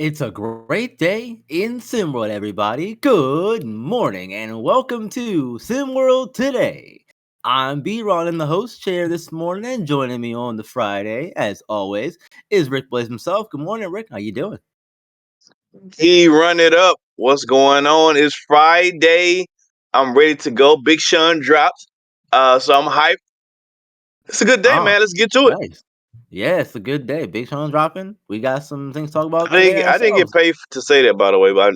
It's a great day in SimWorld, everybody. Good morning and welcome to SimWorld Today. I'm B-Ron in the host chair this morning, and joining me on the Friday, as always, is Rick Blaze himself. Good morning, Rick. How you doing? He run it up. What's going on? It's Friday. I'm ready to go. Big Sean dropped. So I'm hyped. It's a good day, Oh, man. Let's get to it. nice. Yeah, it's a good day. Big Sean dropping. We got some things to talk about I today didn't I didn't get ourselves. paid to say that, by the way, but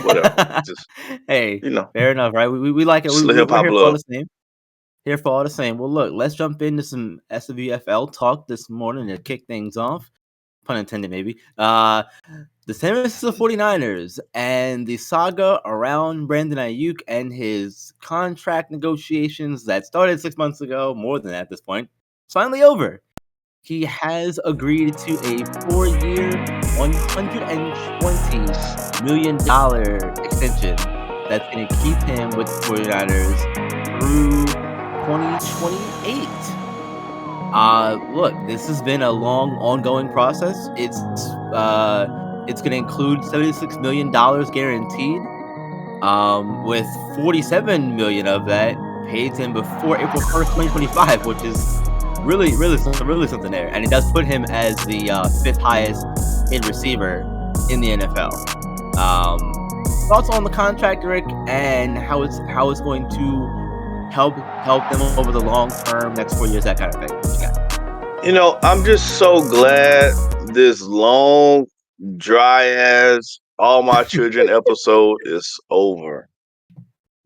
whatever. Just Hey, you know, fair enough, right? We like it. just let hip We're hop here for all love. the same. Here for all the same. Well, look, let's jump into some SWFL talk this morning to kick things off. Pun intended, maybe. The San Francisco 49ers and the saga around Brandon Aiyuk and his contract negotiations that started 6 months ago, more than that at this point, it's finally over. He has agreed to a 4-year, $120 million extension that's going to keep him with the 49ers through 2028. Look, this has been a long, ongoing process. It's going to include $76 million guaranteed, with 47 million of that paid to him before April 1st, 2025, which is really something there. And it does put him as the fifth highest paid receiver in the NFL. Thoughts on the contract, Rick, and how it's going to help them over the long term, next 4 years, that kind of thing. What you got? I'm just so glad this long, dry ass All My Children episode is over.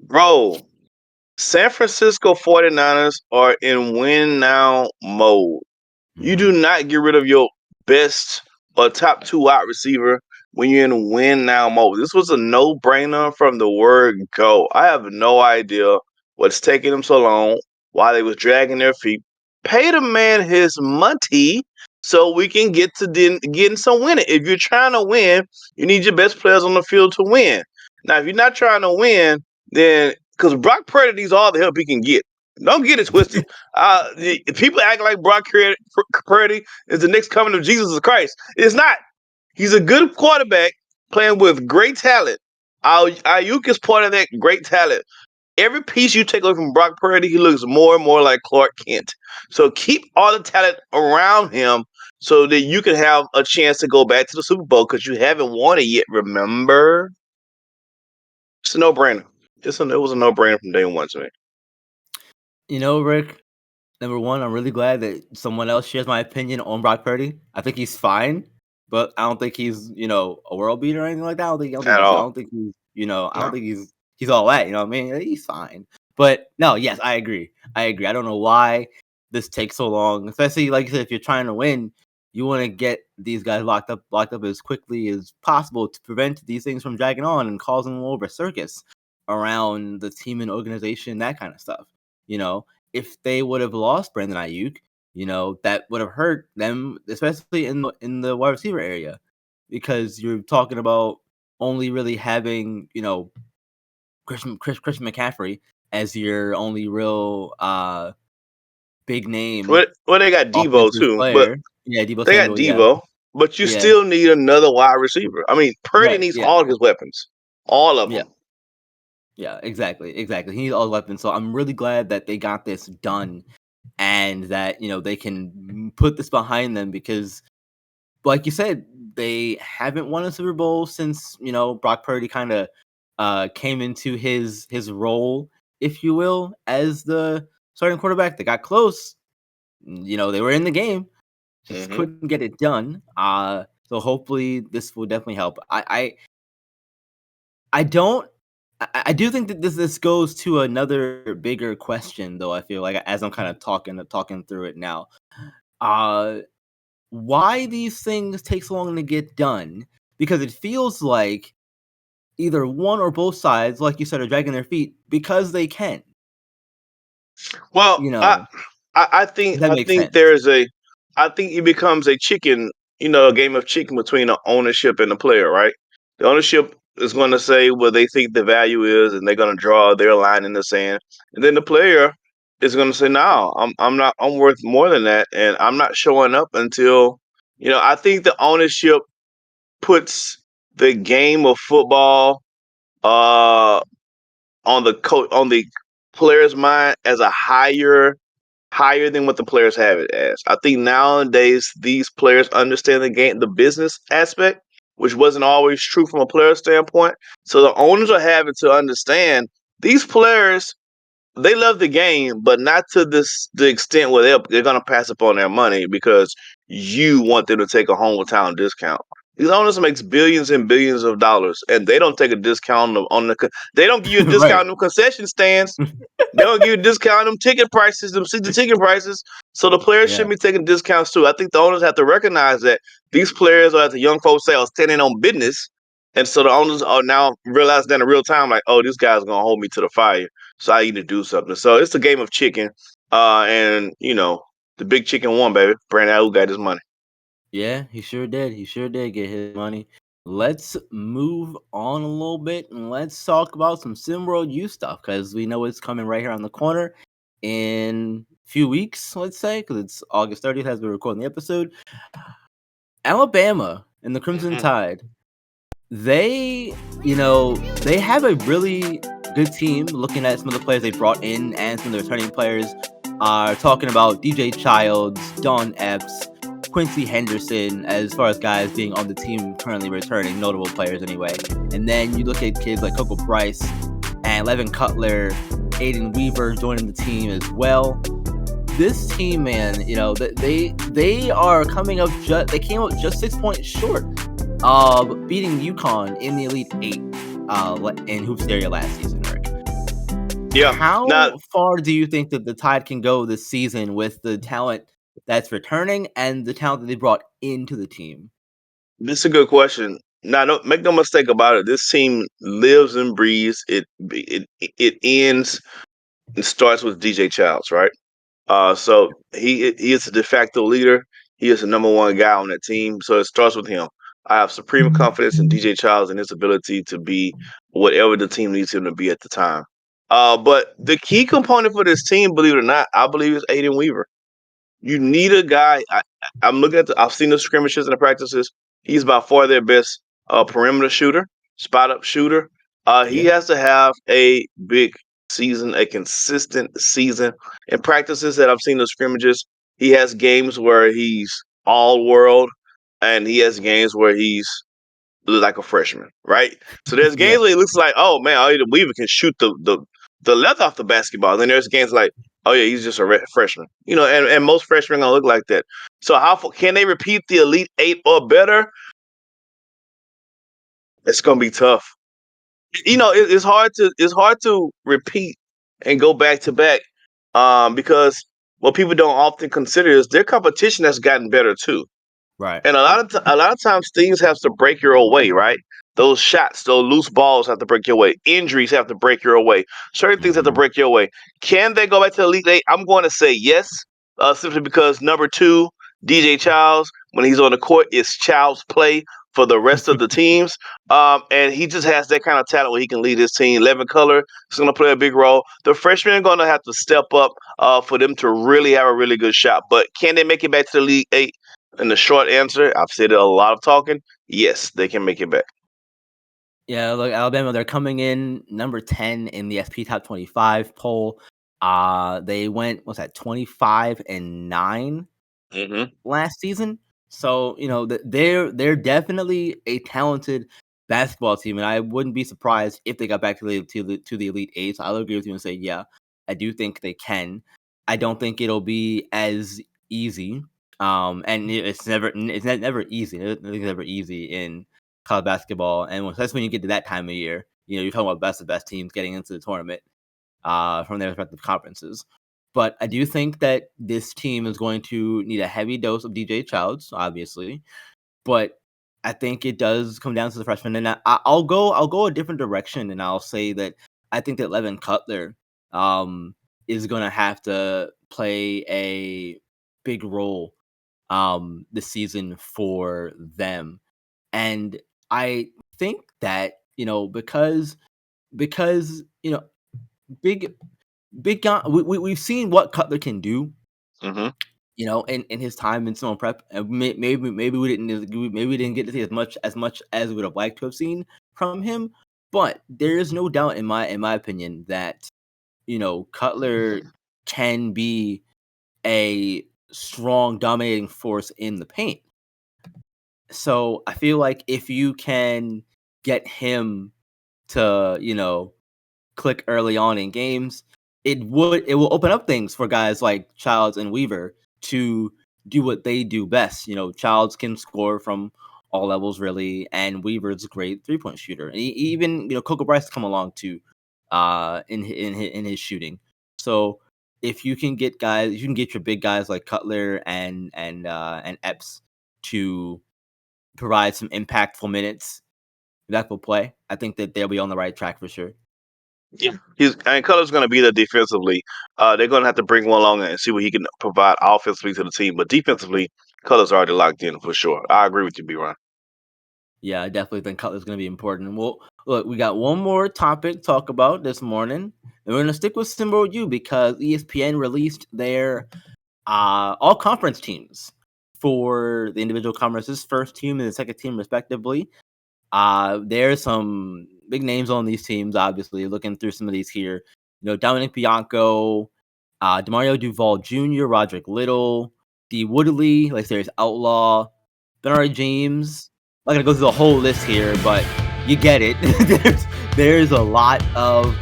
Bro, San Francisco 49ers are in win now mode. You Mm-hmm. do not get rid of your best or top two wide receiver when you're in win now mode. This was a no brainer from the word go. I have no idea what's taking them so long, why they was dragging their feet. Pay the man his money so we can get to getting some winning. If you're trying to win, you need your best players on the field to win. Now, if you're not trying to win, then because Brock Purdy needs all the help he can get. Don't get it twisted. People act like Purdy is the next coming of Jesus Christ. It's not. He's a good quarterback playing with great talent. Aiyuk is part of that great talent. Every piece you take away from Brock Purdy, he looks more and more like Clark Kent. So keep all the talent around him so that you can have a chance to go back to the Super Bowl because you haven't won it yet, remember? It's a no-brainer. It was a no-brainer from day one to me. Rick, number one, I'm really glad that someone else shares my opinion on Brock Purdy. I think he's fine, but I don't think he's, a world beater or anything like that. At I all. don't think he's, I don't No. think he's all that. You know what I mean? He's fine. But no, yes, I agree. I don't know why this takes so long, especially like you said, if you're trying to win, you want to get these guys locked up as quickly as possible to prevent these things from dragging on and causing more of a circus around the team and organization, that kind of stuff. You know, if they would have lost Brandon Aiyuk, that would have hurt them, especially in the wide receiver area, because you're talking about only really having Christian McCaffrey as your only real big name Well, they got Devo offensive too, but player. Yeah, Debo they got Samuel. Yeah, Devo, but you yeah, still need another wide receiver. I mean, Purdy right. needs Yeah, all his weapons, all of yeah, them. yeah. Exactly. He needs all the weapons. So I'm really glad that they got this done and that they can put this behind them because, like you said, they haven't won a Super Bowl since Brock Purdy kind of came into his role, if you will, as the starting quarterback. They got close. They were in the game, just Hmm. couldn't get it done. So hopefully this will definitely help. I don't. I do think that this goes to another bigger question, though. I feel like as I'm kind of talking through it now. Uh, why these things take so long to get done? Because it feels like either one or both sides, like you said, are dragging their feet because they can. Well, You I, know, I, I if think, that I makes think sense. there's I think it becomes a chicken, a game of chicken between the ownership and the player, right? The ownership is going to say what they think the value is, and they're going to draw their line in the sand, and then the player is going to say, "No, I'm not. I'm worth more than that, and I'm not showing up until." I think the ownership puts the game of football uh on the player's mind as a higher than what the players have it as. I think nowadays these players understand the game, the business aspect, which wasn't always true from a player standpoint. So the owners are having to understand these players, they love the game, but not to the extent where they're gonna pass up on their money because you want them to take a hometown discount. These owners makes billions and billions of dollars, and they don't take a discount they don't give you a discount Right. on the concession stands. They don't give you a discount on them ticket prices, them season ticket prices. So the players Yeah. should be taking discounts too. I think the owners have to recognize that these players, or as the young folks say, are standing on business. And so the owners are now realizing in real time, like, oh, this guy's gonna hold me to the fire. So I need to do something. So it's a game of chicken. And the big chicken won, baby. Brandon Aiyuk got his money. Yeah, he sure did. He sure did get his money. Let's move on a little bit and let's talk about some SimWorld U stuff because we know it's coming right here on the corner in a few weeks, let's say, because it's August 30th as we're recording the episode. Alabama and the Crimson Mhm. Tide, they have a really good team looking at some of the players they brought in and some of the returning players are talking about DJ Childs, Don Epps, Quincy Henderson, as far as guys being on the team currently returning, notable players anyway. And then you look at kids like Coco Bryce and Levin Cutler, Aiden Weaver joining the team as well. This team, man, they are coming up. They came up just 6 points short of beating UConn in the Elite Eight in Hoops area last season, Rick. Yeah. Now, How far do you think that the Tide can go this season with the talent that's returning and the talent that they brought into the team? this is a good question. Now, don't make no mistake about it. This team lives and breathes. It ends and starts with DJ Childs, right? So he is the de facto leader. He is the number one guy on that team. So it starts with him. I have supreme confidence in DJ Childs and his ability to be whatever the team needs him to be at the time. But the key component for this team, believe it or not, I believe is Aiden Weaver. You need a guy. I'm looking at. I've seen the scrimmages and the practices. He's by far their best perimeter shooter, spot up shooter. He Yeah. has to have a big season, a consistent season. In practices that I've seen the scrimmages, he has games where he's all world, and he has games where he's like a freshman, right? So there's Yeah. games where it looks like, oh man, Aiden Weaver can shoot the leather off the basketball. Then there's games like, oh yeah, he's just a freshman, and most freshmen gonna look like that. So can they repeat the Elite Eight or better? It's gonna be tough. It's hard to repeat and go back to back, because what people don't often consider is their competition has gotten better too. Right. And a lot of times things have to break your way, right? Those shots, those loose balls have to break your way. Injuries have to break your way. Certain things have to Mm-hmm. break your way. Can they go back to the Elite Eight? I'm going to say yes, simply because number two, DJ Childs, when he's on the court, is Child's play for the rest of the teams. And he just has that kind of talent where he can lead his team. Levin Color is going to play a big role. The freshmen are going to have to step up for them to really have a really good shot. But can they make it back to the Elite Eight? And the short answer, I've said it a lot of talking. Yes, they can make it back. Yeah, look, Alabama, they're coming in number 10 in the SP Top 25 poll. They went, what's that, 25-9 Hmm. last season. So, they're definitely a talented basketball team, and I wouldn't be surprised if they got back to the Elite Eight. So I'll agree with you and say, yeah, I do think they can. I don't think it'll be as easy. And it's never easy. It's never easy in college basketball, and especially when you get to that time of year. You're talking about best of best teams getting into the tournament from their respective conferences. But I do think that this team is going to need a heavy dose of DJ Childs, obviously. But I think it does come down to the freshmen, and I'll go a different direction, and I'll say that I think that Levin Cutler is going to have to play a big role this season for them, and I think that because big big guy, we've seen what Cutler can do. Hmm. in his time in SimWorld Prep, maybe we didn't get to see as much as we would have liked to have seen from him. But there is no doubt in my opinion that Cutler can be a strong dominating force in the paint. So I feel like if you can get him to click early on in games, it will open up things for guys like Childs and Weaver to do what they do best. Childs can score from all levels really, and Weaver's a great 3-point shooter. And even Coco Bryce come along too, in his shooting. So if you can get your big guys like Cutler and Epps to provide some impactful minutes that will play, I think that they'll be on the right track for sure. Yeah, Cutler's going to be there defensively. They're going to have to bring one along and see what he can provide offensively to the team. But defensively, Cutler's already locked in for sure. I agree with you, B-Ron. Yeah, I definitely think Cutler's going to be important. Well, look, we got one more topic to talk about this morning, and we're going to stick with SimWorld U because ESPN released their all conference teams for the individual conferences, first team and the second team respectively. There's some big names on these teams, obviously. Looking through some of these here, Dominic Bianco, Demario Duval Jr., Roderick Little, D. Woodley, like there's Outlaw, Bernard James. I'm not gonna go through the whole list here, but you get it. there's a lot of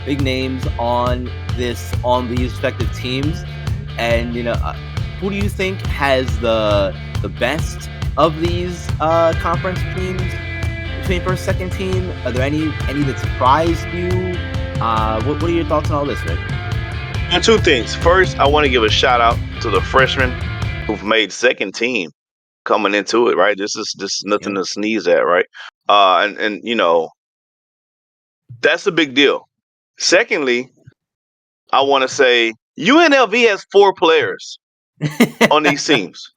big names on these respective teams, and who do you think has the best of these conference teams between first second team? Are there any that surprised you? What are your thoughts on all this, Rick? And two things. First, I want to give a shout out to the freshmen who've made second team coming into it. Right, this is nothing to sneeze at. Right, and that's a big deal. Secondly, I want to say UNLV has 4 players on these teams.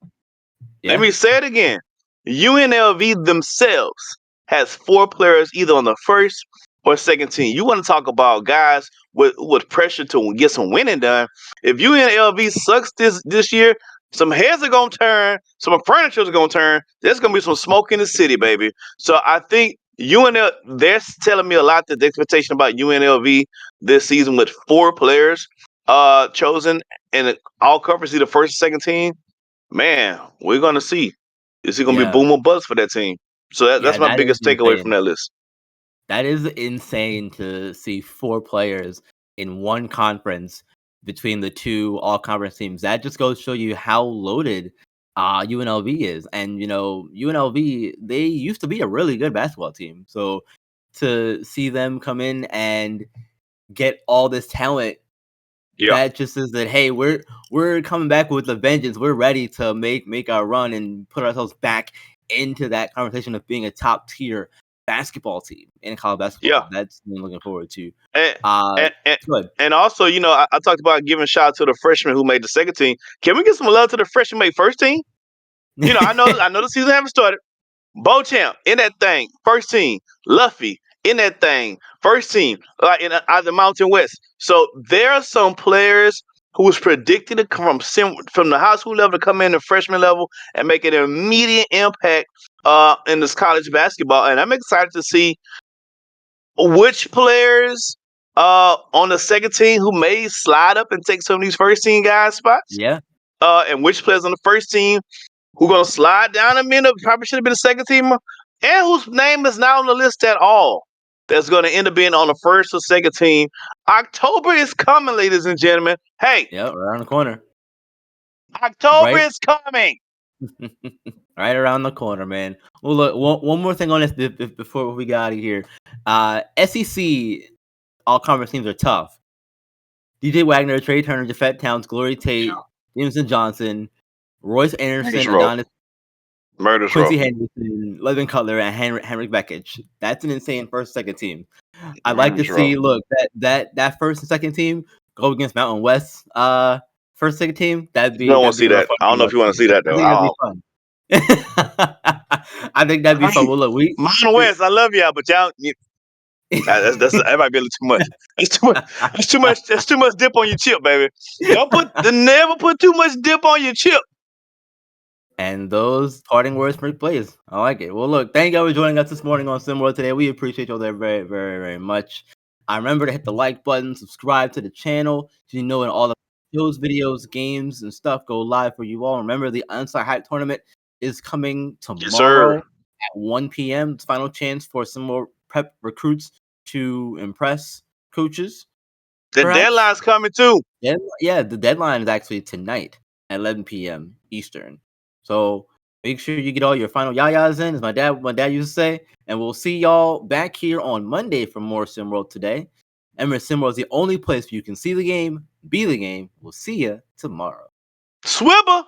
Let me say it again. UNLV themselves has 4 players either on the first or second team. You want to talk about guys with pressure to get some winning done. If UNLV sucks this year, some heads are going to turn, some furniture is going to turn. There's going to be some smoke in the city, baby. So I think they're telling me a lot that the expectation about UNLV this season with 4 players chosen in all conference, either first or second team. Man, we're gonna see. Is it gonna be boom or bust for that team? So that's my biggest takeaway from that list. That is insane to see 4 players in one conference between the 2 all-conference teams. That just goes to show you how loaded UNLV is. And UNLV, they used to be a really good basketball team. So to see them come in and get all this talent, that just is that, hey, we're coming back with a vengeance. We're ready to make our run and put ourselves back into that conversation of being a top tier basketball team in college basketball. Yeah, that's what I'm looking forward to. And also, I talked about giving a shout out to the freshmen who made the second team. Can we get some love to the freshmen who made first team? I know the season haven't started. Beauchamp in that thing, first team. Luffy in that thing, first team. Like in the Mountain West. So there are some players who was predicted to come from the high school level to come in the freshman level and make an immediate impact in this college basketball. And I'm excited to see which players on the second team who may slide up and take some of these first team guys' spots. Yeah. And which players on the first team who gonna slide down a minute, probably should have been a second teamer, and whose name is not on the list at all. That's gonna end up being on the first or second team. October is coming, ladies and gentlemen. Hey, around the corner. October is coming. Right around the corner, man. Well, look, one more thing on this before we get out of here. SEC all conference teams are tough. DJ Wagner, Trey Turner, Jafet Towns, Glory Tate, Jameson Johnson, Royce Anderson, Adonis, Quincy Henderson, Levin Cutler, and Henrik Bekic. That's an insane first second team. I'd like to see that first and second team go against Mountain West first second team. That'd be. I don't want to see that. I don't know if you want to see that though. I think that'd be fun. I think that'd be fun. Well, look, Mountain West, I love y'all, but y'all That might be a little too much. That's too much. That's too much. That's too much dip on your chip, baby. Never put too much dip on your chip. And those parting words for players. I like it. Well, look, thank y'all for joining us this morning on SimWorld today. We appreciate y'all there very, very, very much. I remember to hit the like button, subscribe to the channel, so you know when all the shows, videos, games, and stuff go live for you all. Remember, the Onside Hype Tournament is coming Yes, sir. tomorrow at 1 p.m. It's final chance for some more prep recruits to impress coaches, The perhaps. deadline's coming too. Yeah, the deadline is actually tonight at 11 p.m. Eastern. So make sure you get all your final yayas in, as my dad used to say. And we'll see y'all back here on Monday for more SimWorld today. Remember, SimWorld is the only place where you can see the game, be the game. We'll see you tomorrow. Swibber.